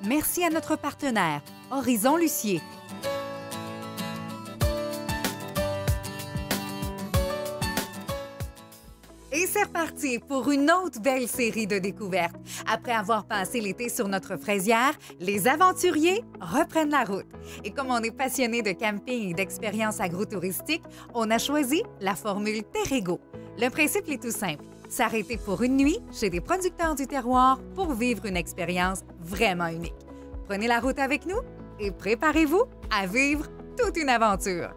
Merci à notre partenaire, Horizon Lucier. Et c'est reparti pour une autre belle série de découvertes. Après avoir passé l'été sur notre fraisière, les aventuriers reprennent la route. Et comme on est passionné de camping et d'expériences agrotouristiques, on a choisi la formule Terrego. Le principe est tout simple, s'arrêter pour une nuit chez des producteurs du terroir pour vivre une expérience vraiment unique. Prenez la route avec nous et préparez-vous à vivre toute une aventure.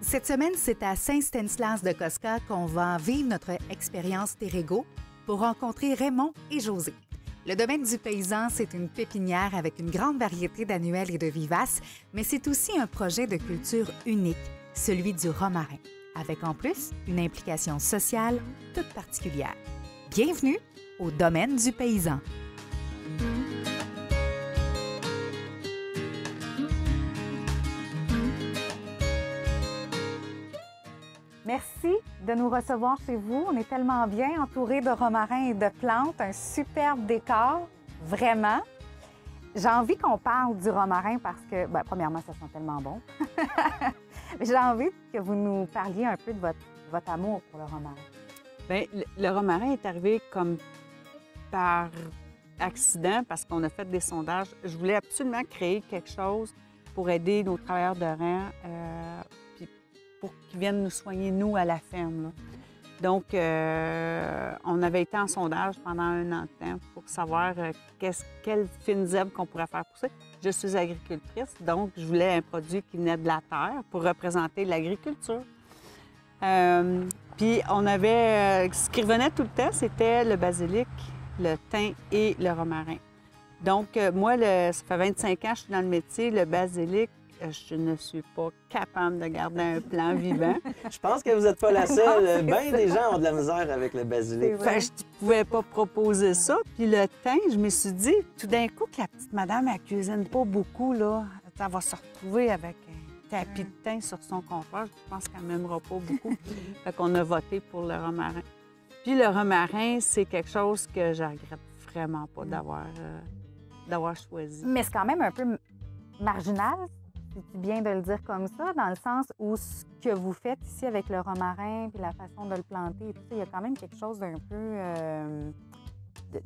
Cette semaine, c'est à Saint-Stanislas-de-Kostka qu'on va vivre notre expérience Terrego pour rencontrer Raymond et José. Le domaine du paysan, c'est une pépinière avec une grande variété d'annuels et de vivaces, mais c'est aussi un projet de culture unique, celui du romarin, avec en plus une implication sociale toute particulière. Bienvenue au domaine du paysan. Merci de nous recevoir chez vous. On est tellement bien entourés de romarins et de plantes, un superbe décor, vraiment. J'ai envie qu'on parle du romarin parce que, bien, premièrement, ça sent tellement bon. J'ai envie que vous nous parliez un peu de votre amour pour le romarin. Bien, le romarin est arrivé comme par accident parce qu'on a fait des sondages. Je voulais absolument créer quelque chose pour aider nos travailleurs de rang, pour qu'ils viennent nous soigner, nous, à la ferme, là. Donc, on avait été en sondage pendant 1 an de temps pour savoir quelles fines herbes qu'on pourrait faire pousser. Je suis agricultrice, donc je voulais un produit qui venait de la terre pour représenter l'agriculture. Puis, on avait... ce qui revenait tout le temps, c'était le basilic, le thym et le romarin. Donc, moi, ça fait 25 ans que je suis dans le métier. Le basilic, je ne suis pas capable de garder un plant vivant. Je pense que vous n'êtes pas la seule. Bien des gens ont de la misère avec le basilic. Fait, je ne pouvais pas proposer ça. Puis le thym, je me suis dit, tout d'un coup, que la petite madame, elle cuisine pas beaucoup, là, elle va se retrouver avec un tapis de thym sur son comptoir. Je pense qu'elle m'aimera pas beaucoup. Fait qu'on a voté pour le romarin. Puis le romarin, c'est quelque chose que je regrette vraiment pas d'avoir choisi. Mais c'est quand même un peu marginal. C'est bien de le dire comme ça, dans le sens où ce que vous faites ici avec le romarin puis la façon de le planter et tout ça, il y a quand même quelque chose d'un peu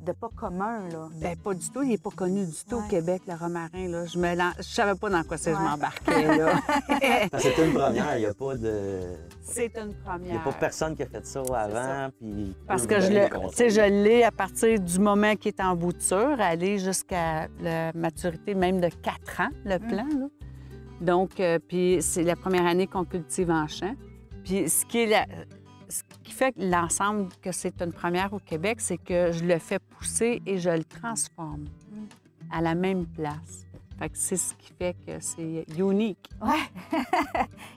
de pas commun, là. Bien, pas du tout. Il n'est pas connu du tout au Québec, le romarin, là. Je savais pas dans quoi je m'embarquais, là. C'est une première, il n'y a pas de... C'est une première. Il n'y a pas personne qui a fait ça avant, puis... Parce que je l'ai à partir du moment qu'il est en bouture, aller jusqu'à la maturité même de 4 ans, le plant, là. Donc, puis c'est la première année qu'on cultive en champ. Puis ce qui fait l'ensemble que c'est une première au Québec, c'est que je le fais pousser et je le transforme à la même place. Fait que c'est ce qui fait que c'est unique. Ouais.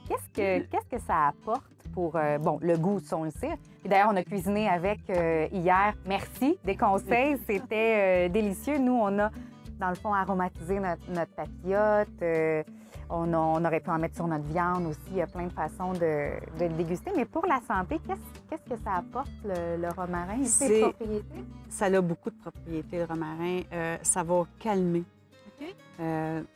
Qu'est-ce que ça apporte pour, bon, le goût, on le sait. Puis d'ailleurs, on a cuisiné avec hier. Merci des conseils. C'était délicieux. Nous, on a, dans le fond, aromatisé notre papillote. On aurait pu en mettre sur notre viande aussi. Il y a plein de façons de le déguster. Mais pour la santé, qu'est-ce que ça apporte, le romarin? Ses propriétés? Ça a beaucoup de propriétés, le romarin. Ça va calmer. Okay.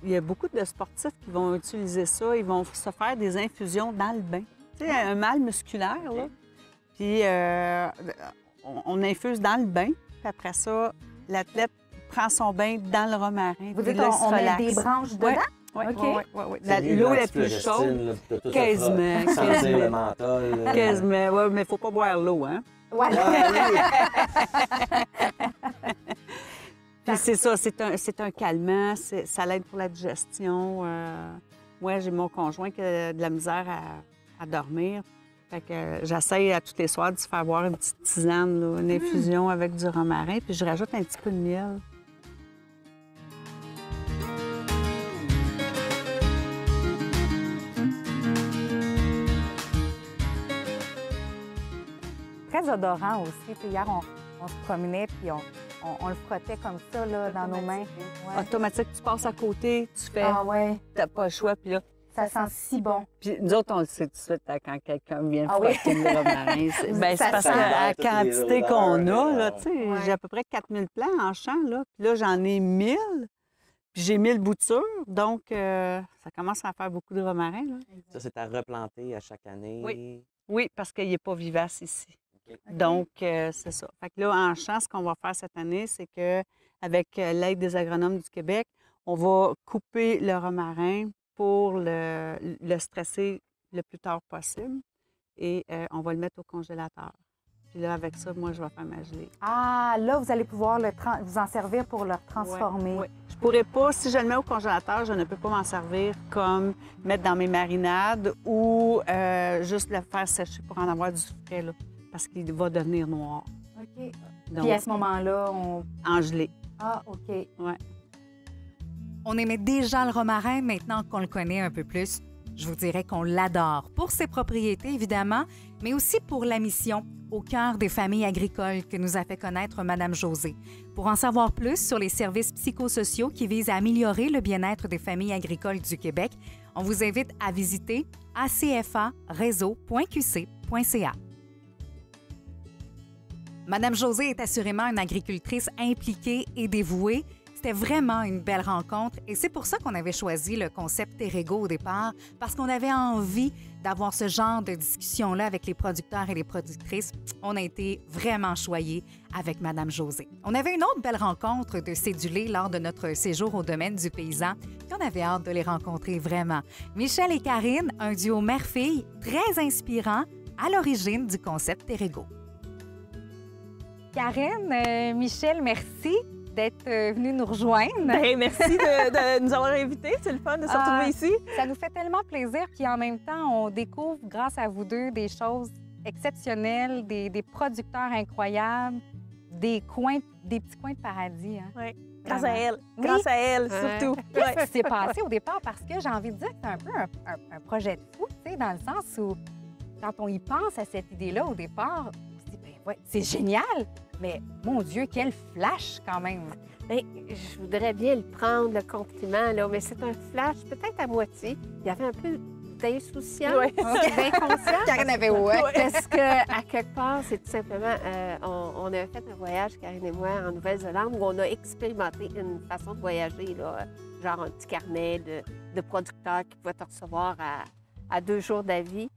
Il y a beaucoup de sportifs qui vont utiliser ça. Ils vont se faire des infusions dans le bain. Tu sais, un mal musculaire, là. Puis on infuse dans le bain. Puis après ça, l'athlète prend son bain dans le romarin. Vous dites on met des branches dedans? Oui, okay. oui. L'eau la plus chaude. Quasiment. Sentir le menthol. Quasiment, oui, mais il ne faut pas boire l'eau, hein? Ouais. Puis c'est ça, c'est un calmant, ça l'aide pour la digestion. Moi, j'ai mon conjoint qui a de la misère à dormir. Fait que j'essaye à tous les soirs de se faire boire une petite tisane, là, une infusion avec du romarin, puis je rajoute un petit peu de miel. Très odorant aussi. Puis hier, on se promenait puis on le frottait comme ça là, dans nos mains. Ouais. Automatique, tu passes à côté, tu fais, Ah ouais, t'as pas le choix, puis là... ça sent si bon. Puis nous autres, on le sait tout de suite quand quelqu'un vient Ah oui? frotter le romarin. Ben, Ça c'est parce sent que la toutes les quantité odeurs, qu'on a, là, tu sais, Ouais. j'ai à peu près 4000 plants en champ, là. Puis là, j'en ai 1000. Puis j'ai 1000 boutures, donc ça commence à faire beaucoup de romarin, là. Ça, c'est à replanter à chaque année. Oui, parce qu'il n'est pas vivace ici. OK. Donc, c'est ça. Fait que là, en champ, ce qu'on va faire cette année, c'est qu'avec l'aide des agronomes du Québec, on va couper le romarin pour le stresser le plus tard possible et on va le mettre au congélateur. Puis là, avec ça, moi, je vais faire ma gelée. Ah, là, vous allez pouvoir vous en servir pour le transformer. Oui. Je pourrais pas, si je le mets au congélateur, je ne peux pas m'en servir comme mettre dans mes marinades ou juste le faire sécher pour en avoir du frais, là, parce qu'il va devenir noir. OK. Donc, Puis à ce moment-là, on... en gelée. Ah, OK. Ouais. On aimait déjà le romarin, maintenant qu'on le connaît un peu plus. Je vous dirais qu'on l'adore pour ses propriétés, évidemment, mais aussi pour la mission au cœur des familles agricoles que nous a fait connaître Mme Josée. Pour en savoir plus sur les services psychosociaux qui visent à améliorer le bien-être des familles agricoles du Québec, on vous invite à visiter acfareseau.qc.ca. Mme Josée est assurément une agricultrice impliquée et dévouée. C'était vraiment une belle rencontre et c'est pour ça qu'on avait choisi le concept Terrego au départ, parce qu'on avait envie d'avoir ce genre de discussion-là avec les producteurs et les productrices. On a été vraiment choyés avec Mme Josée. On avait une autre belle rencontre de cédulés lors de notre séjour au domaine du paysan, puis on avait hâte de les rencontrer vraiment. Michel et Karine, un duo mère-fille très inspirant à l'origine du concept Terrego. Karine, Michel, merci d'être venu nous rejoindre. Bien, merci de nous avoir invités. C'est le fun de se retrouver ici. Ça nous fait tellement plaisir. Puis en même temps, on découvre, grâce à vous deux, des choses exceptionnelles, des producteurs incroyables, des petits coins de paradis. Hein? Oui. Grâce à Vraiment. elle. Oui. Grâce à elle, surtout. Qu'est-ce qui s'est passé au départ? Parce que j'ai envie de dire que c'est un peu un projet de fou, tu sais, dans le sens où, quand on y pense à cette idée-là au départ, on se dit, ben ouais, c'est génial, mais mon Dieu, quel flash quand même! Bien, je voudrais bien le prendre, le compliment, là, mais c'est un flash, peut-être à moitié. Il y avait un peu d'insouciance, Oui. d'inconscience. Karine avait ouais. Parce qu'à quelque part, c'est tout simplement, on a fait un voyage, Karine et moi, en Nouvelle-Zélande, où on a expérimenté une façon de voyager, là, genre un petit carnet de producteurs qui pouvaient te recevoir à 2 jours d'avis.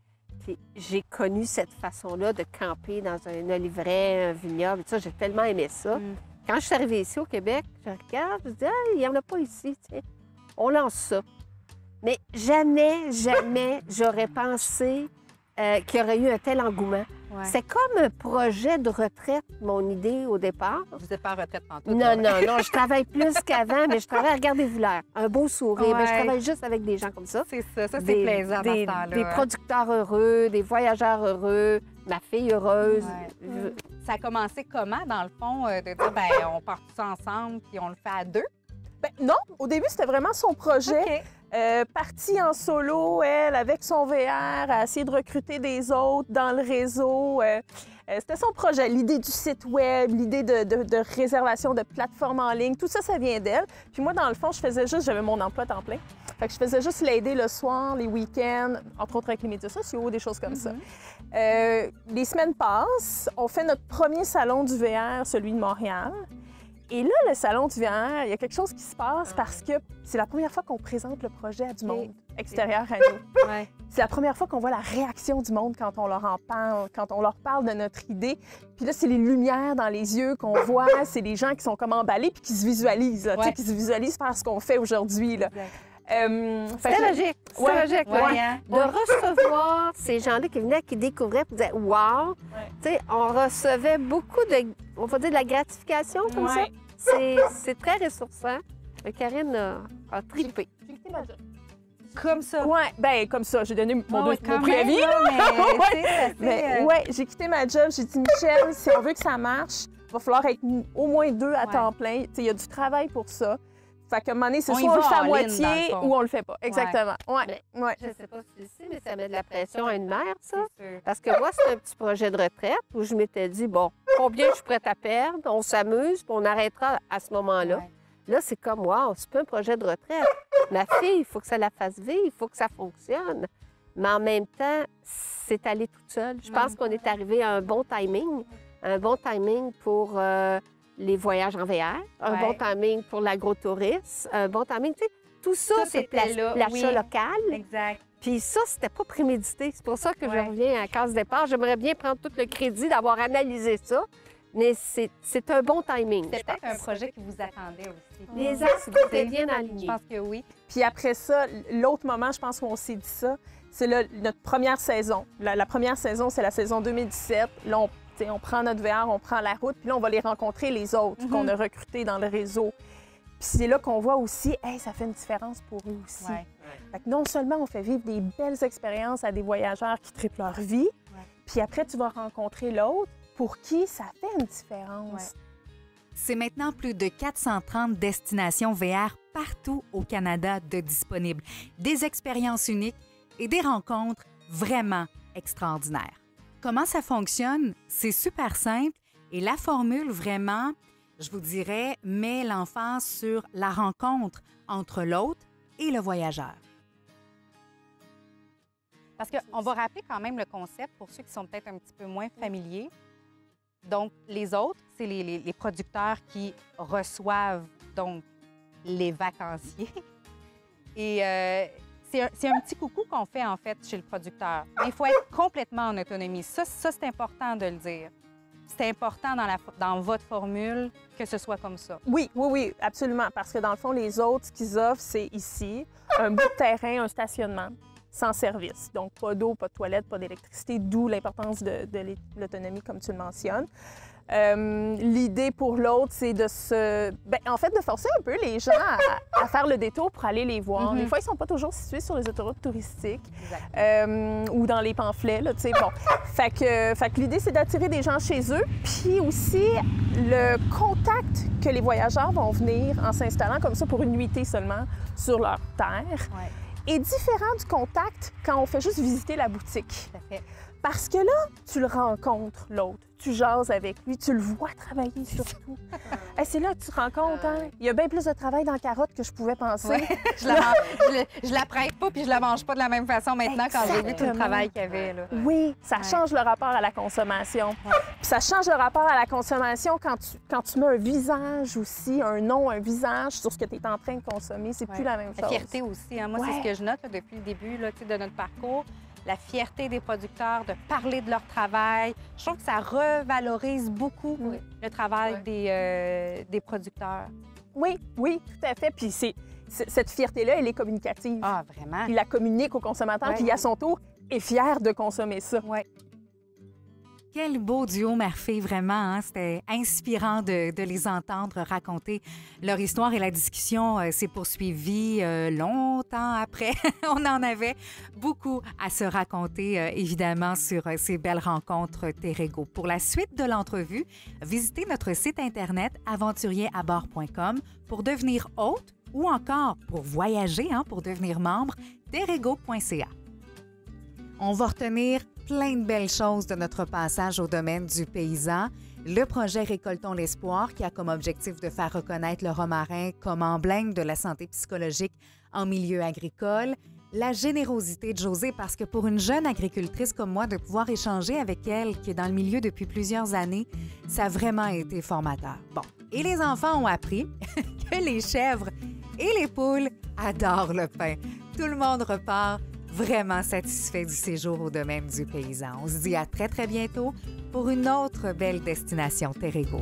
Puis j'ai connu cette façon-là de camper dans un oliveraie, un vignoble, et tout ça. J'ai tellement aimé ça. Quand je suis arrivée ici au Québec, je regarde, je dis, ah, il n'y en a pas ici, tiens. On lance ça. Mais jamais j'aurais pensé qu'il y aurait eu un tel engouement. Ouais. C'est comme un projet de retraite, mon idée au départ. Vous n'êtes pas en retraite tantôt. Non, je travaille plus qu'avant, mais je travaille, regardez-vous l'air, un beau sourire. Ouais. Mais je travaille juste avec des gens comme ça. C'est ça, c'est plaisant dans ce temps-là. Des producteurs heureux, des voyageurs heureux, ma fille heureuse. Ouais. Ça a commencé comment, dans le fond, de dire, ben on part tous ensemble puis on le fait à 2? Ben, non, au début, c'était vraiment son projet. OK. Partie en solo, elle, avec son VR, à essayer de recruter des autres dans le réseau. C'était son projet, l'idée du site web, l'idée de réservation de plateforme en ligne, tout ça, ça vient d'elle. Puis moi, dans le fond, j'avais mon emploi à temps plein. Fait que je faisais juste l'aider le soir, les week-ends, entre autres avec les médias sociaux, des choses comme ça. Les semaines passent, on fait notre premier salon du VR, celui de Montréal. Et là, le salon du VR, il y a quelque chose qui se passe parce que c'est la première fois qu'on présente le projet à du monde extérieur à nous. Ouais. C'est la première fois qu'on voit la réaction du monde quand on leur en parle, quand on leur parle de notre idée. Puis là, c'est les lumières dans les yeux qu'on voit, c'est les gens qui sont comme emballés puis qui se visualisent, là, tu sais, qui se visualisent faire ce qu'on fait aujourd'hui. Là. C'était logique. C'était Ouais. logique. Ouais, Ouais. hein? De recevoir ces gens-là qui venaient, qui découvraient, qui disaient « Wow! » Tu sais, on recevait beaucoup de, on va dire, de la gratification comme ça. C'est très ressourçant. Karine a trippé. comme ça. Oui, bien, comme ça. J'ai donné mon, Ah ouais, mon quand préavis. même, là, mais, tu sais, ça fait, Mais ouais, j'ai quitté ma job. J'ai dit, Michel, si on veut que ça marche, il va falloir être au moins 2 à temps plein. Tu sais, il y a du travail pour ça. Fait qu'à un moment donné, c'est On y soit on le va fait à all-in, moitié dans le fond. ou on le fait pas. Exactement. Ouais. Ouais. Je ne sais pas si tu le sais, mais ça met de la pression à une mère, ça. C'est sûr. Parce que moi, c'est un petit projet de retraite où je m'étais dit, bon, combien je suis prête à perdre? On s'amuse, puis on arrêtera à ce moment-là. Ouais. Là, c'est comme, wow, c'est pas un projet de retraite. Ma fille, il faut que ça la fasse vivre, il faut que ça fonctionne. Mais en même temps, c'est allé toute seule. Je pense qu'on est arrivé à un bon timing pour les voyages en VR, un bon timing pour l'agrotourisme, un bon timing, tu sais, tout ça, c'est c'était là, l'achat oui. local. Exact. Puis ça, c'était pas prémédité. C'est pour ça que je reviens à case départ. J'aimerais bien prendre tout le crédit d'avoir analysé ça, mais c'est un bon timing. C'était je peut-être pense. un projet qui vous attendait aussi. Les axes étaient bien Je alignés. pense que oui. Puis après ça, l'autre moment, je pense qu'on s'est dit ça, c'est notre première saison. La première saison, c'est la saison 2017. Là, on prend notre VR, on prend la route, puis là, on va les rencontrer, les autres qu'on a recrutés dans le réseau. Puis c'est là qu'on voit aussi, hey, ça fait une différence pour eux aussi. Ouais. Fait que non seulement on fait vivre des belles expériences à des voyageurs qui triplent leur vie, puis après, tu vas rencontrer l'autre pour qui ça fait une différence. C'est maintenant plus de 430 destinations VR partout au Canada de disponibles. Des expériences uniques et des rencontres vraiment extraordinaires. Comment ça fonctionne? C'est super simple et la formule vraiment, je vous dirais, met l'emphase sur la rencontre entre l'autre et le voyageur. Parce qu'on va rappeler quand même le concept pour ceux qui sont peut-être un petit peu moins familiers. Donc, les autres, c'est les producteurs qui reçoivent donc les vacanciers. Et c'est un petit coucou qu'on fait, en fait, chez le producteur. Mais il faut être complètement en autonomie. Ça c'est important de le dire. C'est important dans votre formule que ce soit comme ça. Oui, absolument. Parce que dans le fond, les autres, ce qu'ils offrent, c'est ici, un bout de terrain, un stationnement, sans service. Donc, pas d'eau, pas de toilette, pas d'électricité, d'où l'importance de l'autonomie, comme tu le mentionnes. L'idée pour l'autre, c'est de en fait, de forcer un peu les gens à faire le détour pour aller les voir. Des fois, ils ne sont pas toujours situés sur les autoroutes touristiques ou dans les pamphlets, là, tu sais, bon. Fait que l'idée, c'est d'attirer des gens chez eux, puis aussi le contact que les voyageurs vont venir en s'installant comme ça pour une nuitée seulement sur leur terre est différent du contact quand on fait juste visiter la boutique. Tout à fait. Parce que là, tu le rencontres, l'autre. Tu jases avec lui, tu le vois travailler surtout. Hey, c'est là que tu te rends compte, hein? Il y a bien plus de travail dans la carotte que je pouvais penser. Ouais. Je la prête pas puis je la mange pas de la même façon maintenant quand j'ai vu tout le travail qu'il y avait. Là. Oui, ça change le rapport à la consommation. Puis ça change le rapport à la consommation quand tu mets un visage aussi, un nom, un visage sur ce que tu es en train de consommer. C'est plus la même chose. La fierté aussi. Hein. Moi, c'est ce que je note là, depuis le début là, de notre parcours. La fierté des producteurs de parler de leur travail. Je trouve que ça revalorise beaucoup le travail des producteurs. Oui, tout à fait. Puis cette fierté-là, elle est communicative. Ah, vraiment? Puis la communique au consommateur qui, à son tour, est fier de consommer ça. Oui. Quel beau duo, mère-fille, vraiment. Hein? C'était inspirant de les entendre raconter leur histoire et la discussion s'est poursuivie longtemps après. On en avait beaucoup à se raconter, évidemment, sur ces belles rencontres Terrego. Pour la suite de l'entrevue, visitez notre site Internet aventurierabord.com pour devenir hôte ou encore pour voyager, pour devenir membre, terrego.ca. On va retenir plein de belles choses de notre passage au domaine du paysan. Le projet Récoltons l'espoir qui a comme objectif de faire reconnaître le romarin comme emblème de la santé psychologique en milieu agricole. La générosité de Josée parce que pour une jeune agricultrice comme moi, de pouvoir échanger avec elle qui est dans le milieu depuis plusieurs années, ça a vraiment été formateur. Bon, et les enfants ont appris que les chèvres et les poules adorent le pain. Tout le monde repart vraiment satisfait du séjour au domaine du paysan. On se dit à très, très bientôt pour une autre belle destination Terrego.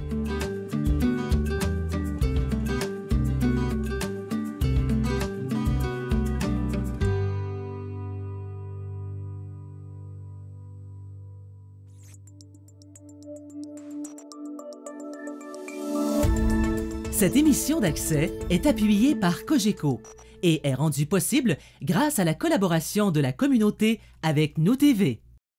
Cette émission d'Accès est appuyée par Cogeco, et est rendu possible grâce à la collaboration de la communauté avec Nous TV.